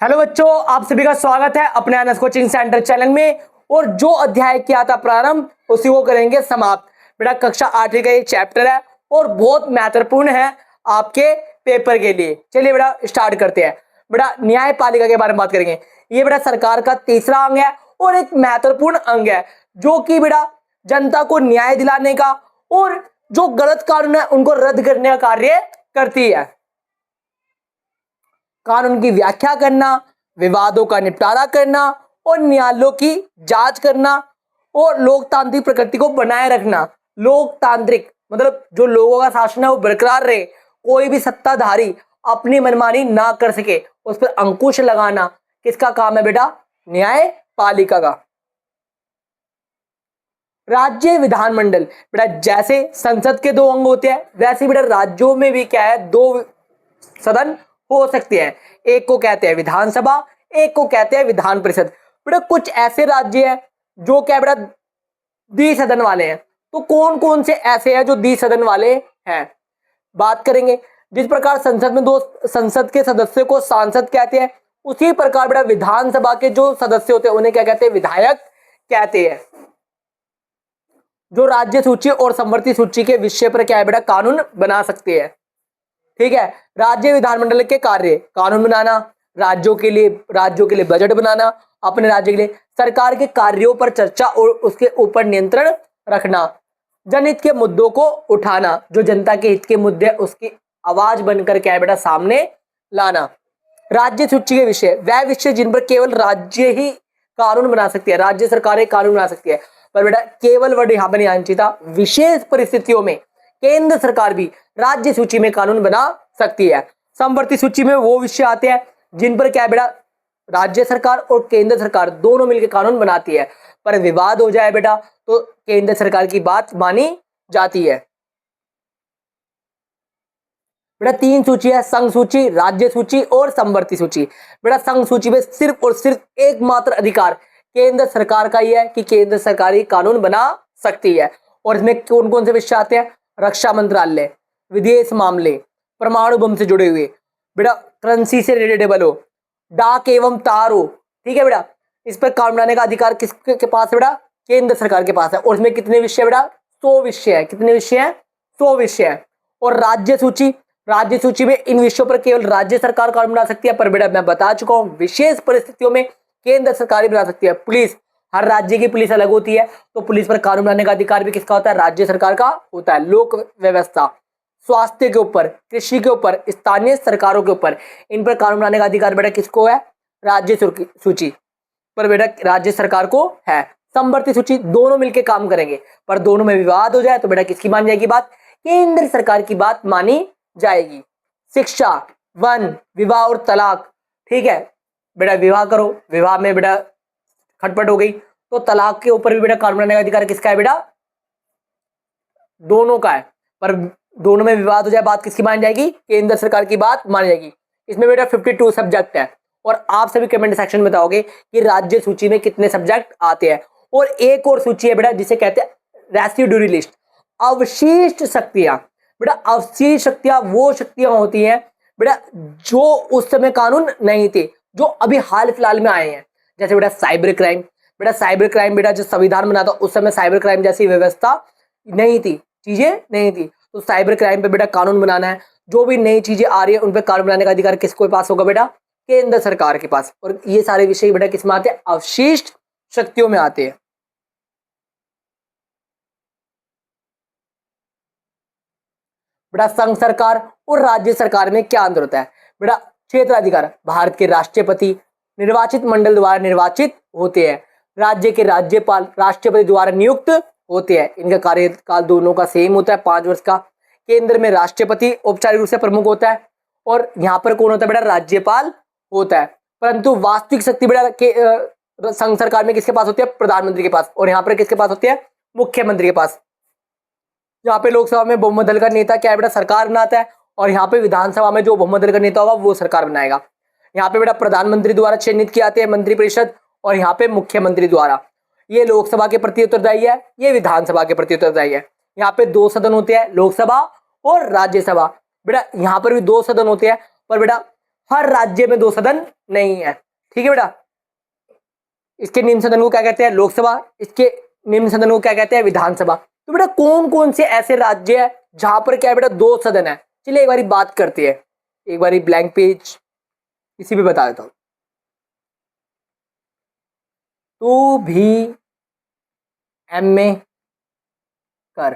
Hello बच्चों, आप सभी का स्वागत है अपने अनस कोचिंग सेंटर चैनल में। और जो अध्याय किया था प्रारंभ उसी को करेंगे समाप्त। बेटा कक्षा 8वीं का ये चैप्टर है और बहुत महत्वपूर्ण है आपके पेपर के लिए। चलिए बेटा स्टार्ट करते हैं। बेटा न्यायपालिका के बारे में बात करेंगे। ये बेटा सरकार का तीसरा अंग है और एक महत्वपूर्ण अंग है जो कि बेटा जनता को न्याय दिलाने का और जो गलत कानून है उनको रद्द करने का कार्य करती है। कानून की व्याख्या करना, विवादों का निपटारा करना और न्यायालयों की जांच करना और लोकतांत्रिक प्रकृति को बनाए रखना। लोकतांत्रिक मतलब जो लोगों का शासन है वो बरकरार रहे, कोई भी सत्ताधारी अपनी मनमानी ना कर सके, उस पर अंकुश लगाना किसका काम है बेटा? न्यायपालिका का। राज्य विधानमंडल बेटा जैसे संसद के दो अंग होते हैं वैसे बेटा राज्यों में भी क्या है, दो सदन हो सकते हैं। एक को कहते हैं विधानसभा, एक को कहते हैं विधान परिषद। बेटा कुछ ऐसे राज्य हैं जो क्या बेटा द्विसदन वाले हैं। तो कौन कौन से ऐसे हैं जो द्विसदन वाले हैं, बात करेंगे। जिस प्रकार संसद में दो संसद के सदस्यों को सांसद कहते हैं, उसी प्रकार बेटा विधानसभा के जो सदस्य होते हैं उन्हें क्या कहते हैं? विधायक कहते हैं। जो राज्य सूची और संवर्ती सूची के विषय पर क्या है बेटा? कानून बना सकते हैं। ठीक है। राज्य विधानमंडल के कार्य कानून बनाना, राज्यों के लिए बजट बनाना, अपने राज्य के लिए सरकार के कार्यों पर चर्चा और उसके ऊपर नियंत्रण रखना, जनहित के मुद्दों को उठाना, जो जनता के हित के मुद्दे उसकी आवाज बनकर क्या है बेटा? सामने लाना। राज्य सूची के विषय वह विषय जिन पर केवल राज्य ही कानून बना सकती है, राज्य सरकारें कानून बना सकती है। पर बेटा केवल वर्ड यहां पर नहीं आना चाहिए था, विशेष परिस्थितियों में केंद्र सरकार भी राज्य सूची में कानून बना सकती है। समवर्ती सूची में वो विषय आते हैं जिन पर क्या बेटा राज्य सरकार और केंद्र सरकार दोनों मिलकर कानून बनाती है, पर विवाद हो जाए बेटा तो केंद्र सरकार की बात मानी जाती है। बेटा तीन सूची है, संघ सूची, राज्य सूची और समवर्ती सूची। बेटा संघ सूची में सिर्फ और सिर्फ एकमात्र अधिकार केंद्र सरकार का ही है कि केंद्र सरकार ही कानून बना सकती है। और इसमें कौन कौन से विषय आते हैं? रक्षा मंत्रालय, विदेश मामले, परमाणु बम से जुड़े हुए, बेटा करेंसी से रिलेटेबल हो, डाक एवं तार हो। ठीक है बेटा, इस पर कानून बनाने का अधिकार किसके पास है बेटा? केंद्र सरकार के पास है। और इसमें कितने विषय बेटा? 100 विषय है। कितने विषय हैं? 100 विषय है। और राज्य सूची में इन विषयों पर केवल राज्य सरकार कानून बना सकती है, पर बेटा मैं बता चुका हूं विशेष परिस्थितियों में केंद्र सरकार ही बना सकती है। पुलिस, हर राज्य की पुलिस अलग होती है, तो पुलिस पर कानून बनाने का अधिकार भी किसका होता है? राज्य सरकार का होता है। लोक व्यवस्था, स्वास्थ्य के ऊपर, कृषि के ऊपर, स्थानीय सरकारों के ऊपर, इन पर कानून बनाने का अधिकार बेटा किसको है? राज्य सूची पर बेटा राज्य सरकार को है। समवर्ती सूची दोनों मिलकर काम करेंगे, पर दोनों में विवाद हो जाए तो बेटा किसकी मानी जाएगी बात? केंद्र सरकार की बात मानी जाएगी। शिक्षा, वन, विवाह और तलाक। ठीक है बेटा, विवाह करो, विवाह में बेटा खटपट हो गई तो तलाक के ऊपर भी बेटा कानून बनाने का अधिकार किसका है बेटा? दोनों का है। पर दोनों में विवाद हो जाए बात किसकी मानी जाएगी? केंद्र सरकार की बात मानी जाएगी। इसमें बेटा 52 सब्जेक्ट है और आप सभी कमेंट सेक्शन में बताओगे कि राज्य सूची में कितने सब्जेक्ट आते हैं। और एक और सूची है बेटा जिसे कहते हैं रेसिड्यूरी लिस्ट, अवशिष्ट शक्तियां। बेटा अवशिष्ट शक्तियां वो शक्तियां होती हैं बेटा जो उस समय कानून नहीं थे, जो अभी हाल फिलहाल में आए हैं। जैसे बेटा साइबर क्राइम। बेटा साइबर क्राइम बेटा जो संविधान बना था उस समय साइबर क्राइम जैसी व्यवस्था नहीं थी, चीजें नहीं थी, तो साइबर क्राइम पे बेटा कानून बनाना है। जो भी नई चीजें आ रही है उन पे कानून बनाने का अधिकार किसके पास होगा बेटा? केंद्र सरकार के पास। और ये सारे विषय बेटा किस में आते हैं? अवशिष्ट शक्तियों में आते हैं। बेटा संघ सरकार और राज्य सरकार में क्या अंतर होता है? बेटा क्षेत्राधिकार भारत के राष्ट्रपति निर्वाचित मंडल द्वारा निर्वाचित होते हैं, राज्य के राज्यपाल राष्ट्रपति द्वारा नियुक्त होते हैं। इनका कार्यकाल दोनों का सेम होता है, 5 वर्ष का। केंद्र में राष्ट्रपति औपचारिक रूप से प्रमुख होता है और यहाँ पर कौन होता है बेटा? राज्यपाल होता है। परंतु वास्तविक शक्ति बेटा संघ सरकार में किसके पास होती है? प्रधानमंत्री के पास। और यहाँ पर किसके पास होती है? मुख्यमंत्री के पास। यहाँ पे लोकसभा में बहुमत दल का नेता क्या है बेटा? सरकार बनाता है। और यहाँ पे विधानसभा में जो बहुमत दल का नेता होगा वो सरकार बनाएगा। यहाँ पे बेटा प्रधानमंत्री द्वारा चयनित किए जाते हैं मंत्रिपरिषद, और यहाँ पे मुख्यमंत्री द्वारा। ये लोकसभा के प्रति उत्तरदायी है, ये विधानसभा के प्रति उत्तरदायी है। यहाँ पे 2 सदन होते हैं, लोकसभा और राज्यसभा। बेटा यहाँ पर भी 2 सदन होते हैं, पर बेटा हर राज्य में 2 सदन नहीं है। ठीक है बेटा, इसके निम्न सदन को क्या कहते हैं? लोकसभा। इसके निम्न सदन को क्या कहते हैं? विधानसभा। तो बेटा कौन कौन से ऐसे राज्य है जहां पर क्या है बेटा 2 सदन है? चलिए एक बारी बात करते हैं, एक बारी ब्लैंक पेज इसी पे बता देता हूं। तू भी एमए कर।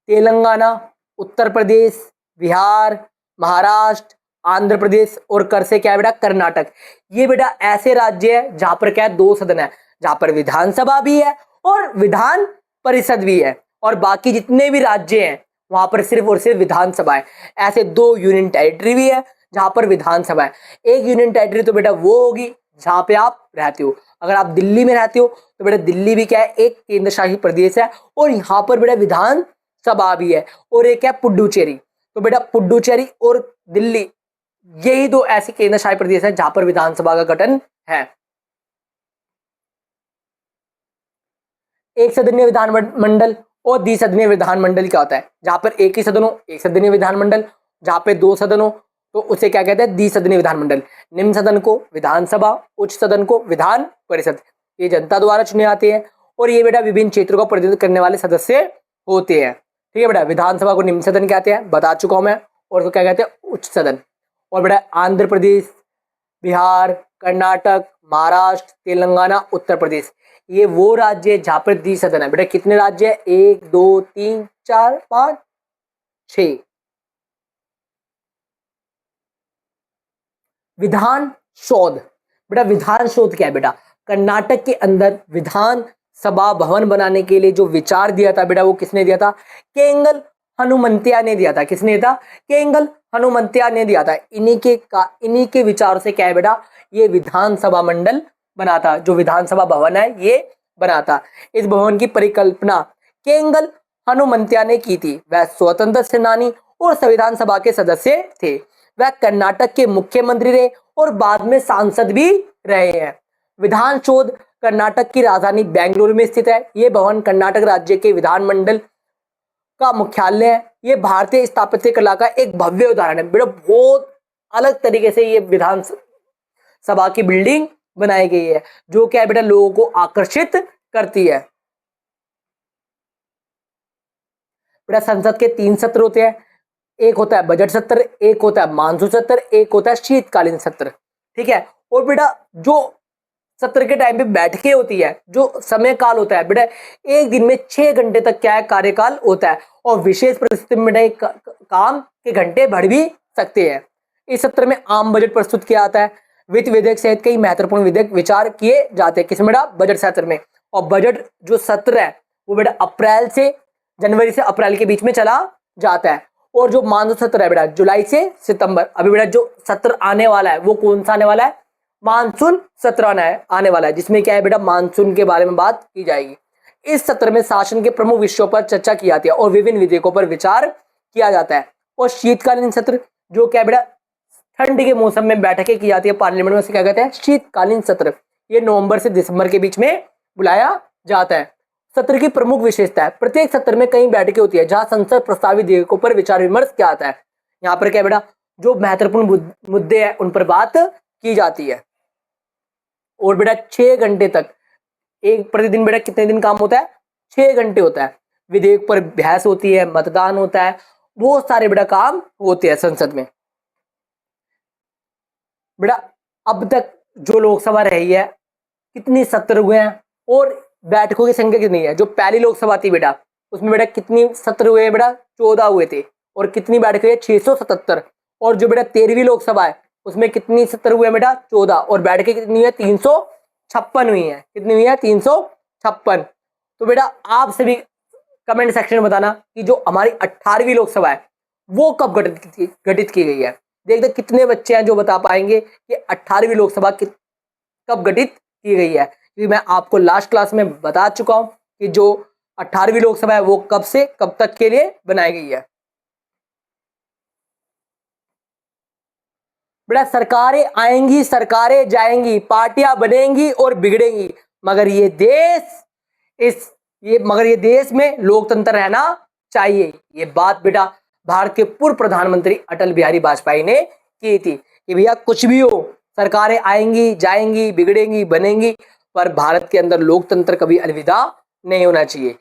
तेलंगाना, उत्तर प्रदेश, बिहार, महाराष्ट्र, आंध्र प्रदेश और कर से क्या है बेटा? कर्नाटक। ये बेटा ऐसे राज्य है जहां पर क्या है 2 सदन है, जहां पर विधानसभा भी है और विधान परिषद भी है, और बाकी जितने भी राज्य हैं वहां पर सिर्फ और सिर्फ विधानसभा है। ऐसे 2 यूनियन टेरिटरी भी है जहां पर विधानसभा है। एक यूनियन टेरिटरी तो बेटा वो होगी जहां पे आप रहते हो। अगर आप दिल्ली में रहते हो तो बेटा दिल्ली भी क्या है? एक केंद्र शासित प्रदेश है, और यहाँ पर बेटा विधान सभा भी है। और एक है पुडुचेरी। तो बेटा पुडुचेरी और दिल्ली, यही 2 ऐसे केंद्र शासित प्रदेश है जहां पर विधानसभा का गठन है। एक सदनीय विधानमंडल और द्विसदनीय विधानमंडल क्या होता है? जहां पर एक ही सदन हो, एक सदनीय विधानमंडल। जहां पे 2 सदन हो तो उसे क्या कहते हैं? द्विसदनीय विधानमंडल। निम्न सदन को विधानसभा, उच्च सदन को विधान परिषद। ये जनता द्वारा चुने जाते हैं, और ये बेटा विभिन्न क्षेत्रों का प्रतिनिधित्व करने वाले सदस्य होते हैं। ठीक है बेटा, विधानसभा को निम्न सदन कहते हैं, बता चुका हूं मैं, और उसको क्या कहते हैं? उच्च सदन। और बेटा आंध्र प्रदेश, बिहार, कर्नाटक, महाराष्ट्र, तेलंगाना, उत्तर प्रदेश, ये वो राज्य है जहां पर द्विसदन है। बेटा कितने राज्य है? 1 2 3 4 5 6। विधान शोध। बेटा विधान शोध क्या है बेटा? कर्नाटक के अंदर विधान सभा भवन बनाने के लिए जो विचार दिया था बेटा, वो किसने दिया था? केंगल हनुमंतिया ने दिया था। किसने दिया था? केंगल हनुमंतिया ने दिया था। इन्हीं के विचार से क्या है बेटा? ये विधानसभा मंडल बना था, जो विधानसभा भवन है ये बना था। इस भवन की परिकल्पना केंगल हनुमंतिया ने की थी। वह स्वतंत्र सेनानी और संविधान सभा के सदस्य थे। वह कर्नाटक के मुख्यमंत्री रहे और बाद में सांसद भी रहे हैं। विधान शोध कर्नाटक की राजधानी बेंगलुरु में स्थित है। यह भवन कर्नाटक राज्य के विधानमंडल का मुख्यालय है। यह भारतीय स्थापत्य कला का एक भव्य उदाहरण है। बेटा बहुत अलग तरीके से ये विधान सभा की बिल्डिंग बनाई गई है, जो क्या है बेटा लोगों को आकर्षित करती है। बेटा संसद के 3 सत्र होते हैं। एक होता है बजट सत्र, एक होता है मानसून सत्र, एक होता है शीतकालीन सत्र। ठीक है, और बेटा जो सत्र के टाइम पे बैठकें होती है, जो समय काल होता है बेटा, एक दिन में 6 घंटे तक क्या है कार्यकाल होता है, और विशेष परिस्थिति में बेटा काम के घंटे बढ़ भी सकते हैं। इस सत्र में आम बजट प्रस्तुत किया जाता है। वित्त विधेयक सहित कई महत्वपूर्ण विधेयक विचार किए जाते हैं। किसमें बेटा? बजट सत्र में। और बजट जो सत्र है वो बेटा जनवरी से अप्रैल के बीच में चला जाता है। और जो मानसून सत्र है बेटा जुलाई से सितंबर। अभी बेटा जो सत्र आने वाला है वो कौन सा आने वाला है? मानसून सत्र आने वाला है, जिसमें क्या है बेटा मानसून के बारे में बात की जाएगी। इस सत्र में शासन के प्रमुख विषयों पर चर्चा की जाती है और विभिन्न विधेयकों पर विचार किया जाता है। और शीतकालीन सत्र जो क्या है बेटा ठंड के मौसम में बैठकें की जाती है पार्लियामेंट में, उसे क्या कहते हैं? शीतकालीन सत्र। ये नवंबर से दिसंबर के बीच में बुलाया जाता है। सत्र की प्रमुख विशेषता है, प्रत्येक सत्र में कई बैठकें होती है जहां संसद प्रस्तावित विधेयकों पर विचार विमर्श किया जाता है। यहाँ पर क्या बेटा जो महत्वपूर्ण मुद्दे हैं उन पर बात की जाती है। और बेटा 6 घंटे तक, एक प्रतिदिन बेटा कितने दिन काम होता है? 6 घंटे होता है। विधेयक पर बहस होती है, मतदान होता है, बहुत सारे बेटा काम होते हैं संसद में। बेटा अब तक जो लोकसभा रही है कितनी सत्र हुए हैं और बैठकों की संख्या कितनी है? जो पहली लोकसभा थी बेटा उसमें बेटा कितनी सत्र हुए? बेटा 14 हुए थे। और कितनी बैठकें? 677। और जो बेटा 13वीं लोकसभा है उसमें कितनी सत्र हुए? बेटा 14। और बैठकें कितनी है? 356 हुई है। कितनी हुई है? 356। तो बेटा आप सभी कमेंट सेक्शन में बताना कि जो हमारी 18वीं लोकसभा है वो कब गठित की गई है। देखते कितने बच्चे हैं जो बता पाएंगे कि 18वीं लोकसभा कब गठित की गई है, क्योंकि मैं आपको लास्ट क्लास में बता चुका हूं कि जो 18वीं लोकसभा है वो कब से कब तक के लिए बनाई गई है। बेटा सरकारें आएंगी, सरकारें जाएंगी, पार्टियां बनेंगी और बिगड़ेंगी, मगर ये देश में लोकतंत्र रहना चाहिए। ये बात बेटा भारत के पूर्व प्रधानमंत्री अटल बिहारी वाजपेयी ने की थी कि भैया कुछ भी हो, सरकारें आएंगी जाएंगी बिगड़ेंगी बनेंगी, पर भारत के अंदर लोकतंत्र कभी अलविदा नहीं होना चाहिए।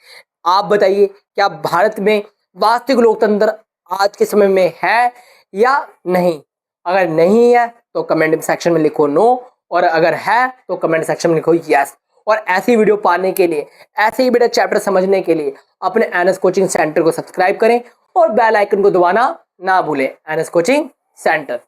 आप बताइए क्या भारत में वास्तविक लोकतंत्र आज के समय में है या नहीं? अगर नहीं है तो कमेंट सेक्शन में लिखो नो, और अगर है तो कमेंट सेक्शन में लिखो यस। और ऐसी वीडियो पाने के लिए, ऐसे ही बेटा चैप्टर समझने के लिए अपने एनएस कोचिंग सेंटर को सब्सक्राइब करें और बेल आइकन को दबाना ना भूलें। NS coaching centre.